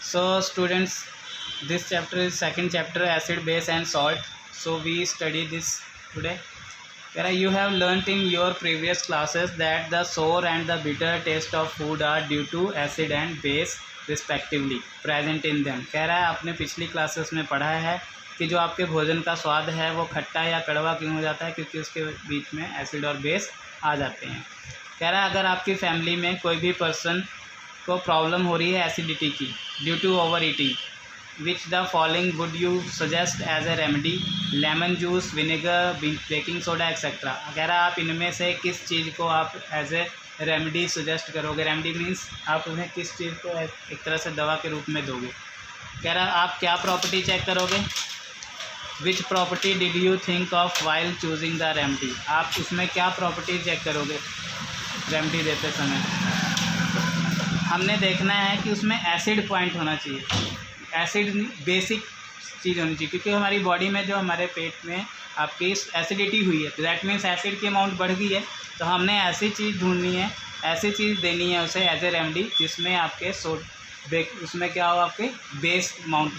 So students, this chapter is second chapter, acid, base and salt. So we study this today. You have learnt in your previous classes that the sour and the bitter taste of food are due to acid and base respectively present in them. कह रहा है आपने पिछली classes में पढ़ा है कि जो आपके भोजन का स्वाद है वो खट्टा या कड़वा क्यों हो जाता है, क्योंकि उसके बीच में एसिड और बेस आ जाते हैं. कह रहा है अगर आपकी फैमिली में कोई भी पर्सन को प्रॉब्लम हो रही है एसिडिटी की due to over eating, which the following would you suggest as a remedy? Lemon juice, vinegar, baking soda etcetera. कह रहा है आप इनमें से किस चीज़ को आप एज ए रेमेडी सजेस्ट करोगे? रेमेडी मीन्स आप उन्हें किस चीज़ को एक तरह से दवा के रूप में दोगे. कह रहा है आप क्या प्रॉपर्टी चेक करोगे? Which property did you think of while choosing the remedy? आप उसमें क्या प्रॉपर्टी चेक करोगे रेमेडी देते समय? हमने देखना है कि उसमें एसिड पॉइंट होना चाहिए. एसिड बेसिक चीज़ होनी चाहिए, क्योंकि हमारी बॉडी में जो हमारे पेट में आपकी एसिडिटी हुई है तो दैट मीन्स एसिड की अमाउंट बढ़ गई है. तो हमने ऐसी चीज़ ढूंढनी है, ऐसी चीज़ देनी है उसे एज ए रेमेडी जिसमें आपके उसमें क्या हो, आपके बेस अमाउंट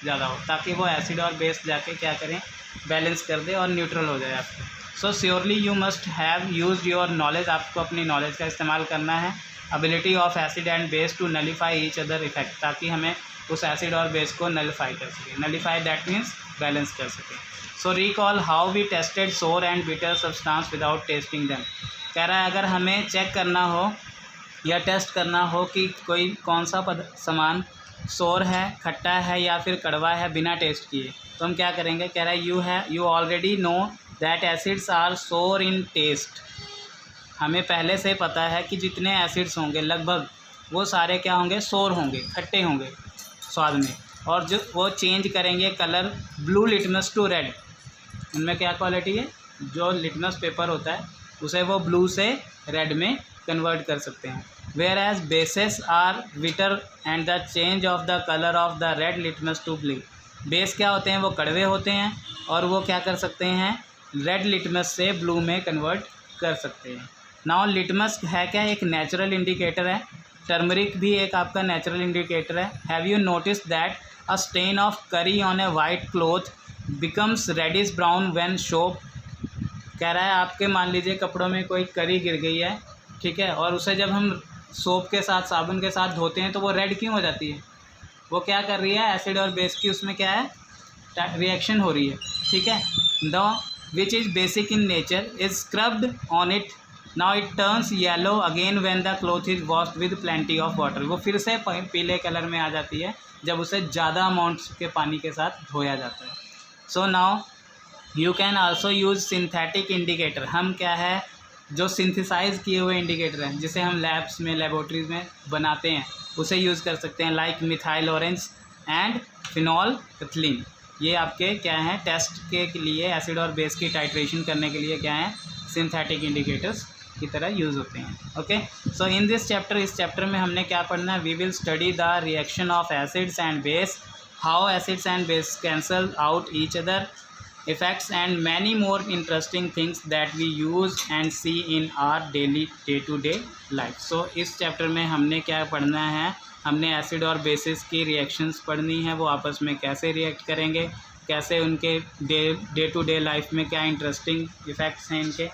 ज़्यादा हो, ताकि वो एसिड और बेस जाके क्या करें, बैलेंस कर दे और न्यूट्रल हो जाए आपको. So surely you must have used your knowledge. आपको अपनी नॉलेज का इस्तेमाल करना है. Ability of acid and base to nullify each other effect, ताकि हमें उस एसिड और बेस को नलीफाई कर सके. नलीफाई दैट मीन्स बैलेंस कर सके. सो रिकॉल हाउ वी टेस्टेड सोर and bitter substance without testing them. कह रहा है अगर हमें चेक करना हो या टेस्ट करना हो कि कोई कौन सा सामान सोर है, खट्टा है या फिर कड़वा है बिना टेस्ट किए, तो हम क्या करेंगे? कह रहा है you already know that acids are sour in test. हमें पहले से पता है कि जितने एसिड्स होंगे लगभग वो सारे क्या होंगे, सोर होंगे, खट्टे होंगे स्वाद में, और जो वो चेंज करेंगे colour blue litmus to red. उनमें क्या क्वालिटी है, जो लिटमस पेपर होता है उसे वो ब्लू से रेड में कन्वर्ट कर सकते हैं. Whereas bases are bitter and the change of the colour of the red litmus to blue. Base क्या होते हैं, वो कड़वे होते हैं और वो क्या कर सकते हैं, रेड लिटमस से ब्लू में कन्वर्ट कर सकते हैं. नाउ लिटमस है क्या, एक नेचुरल इंडिकेटर है. टर्मरिक भी एक आपका नेचुरल इंडिकेटर है. Have you notice that a stain of curry on a white cloth becomes reddish brown when soap. कह रहा है आपके मान लीजिए कपड़ों में कोई करी गिर गई है, ठीक है, और उसे जब हम सोप के साथ, साबुन के साथ धोते हैं तो वो रेड क्यों हो जाती है? वो क्या कर रही है, एसिड और बेस की उसमें क्या है, रिएक्शन हो रही है. ठीक है. The which is basic in nature is scrubbed on it. Now it turns yellow again when the cloth is washed with plenty of water. वो फिर से पीले कलर में आ जाती है जब उसे ज़्यादा अमाउंट्स के पानी के साथ धोया जाता है. So now you can also use synthetic indicator. हम क्या है, जो सिंथेसाइज किए हुए इंडिकेटर हैं जिसे हम लैब्स में, लेबोरेटरीज में बनाते हैं, उसे यूज़ कर सकते हैं. Like methyl orange and phenol ethylene. ये आपके क्या हैं, टेस्ट के लिए एसिड और बेस की टाइट्रेशन करने के लिए क्या हैं, सिंथेटिक इंडिकेटर्स की तरह यूज़ होते हैं. Okay. So in this chapter, इस चैप्टर में हमने क्या पढ़ना है, we will study the reaction of acids and base, how acids and base cancel out each other effects, and many more interesting things that we use and see in our daily day-to-day life. So इस chapter में हमने क्या पढ़ना है, हमने acid और basis की reactions पढ़नी है, वो आपस में कैसे रिएक्ट करेंगे, कैसे उनके डे टू डे लाइफ में क्या इंटरेस्टिंग इफ़ेक्ट्स हैं इनके.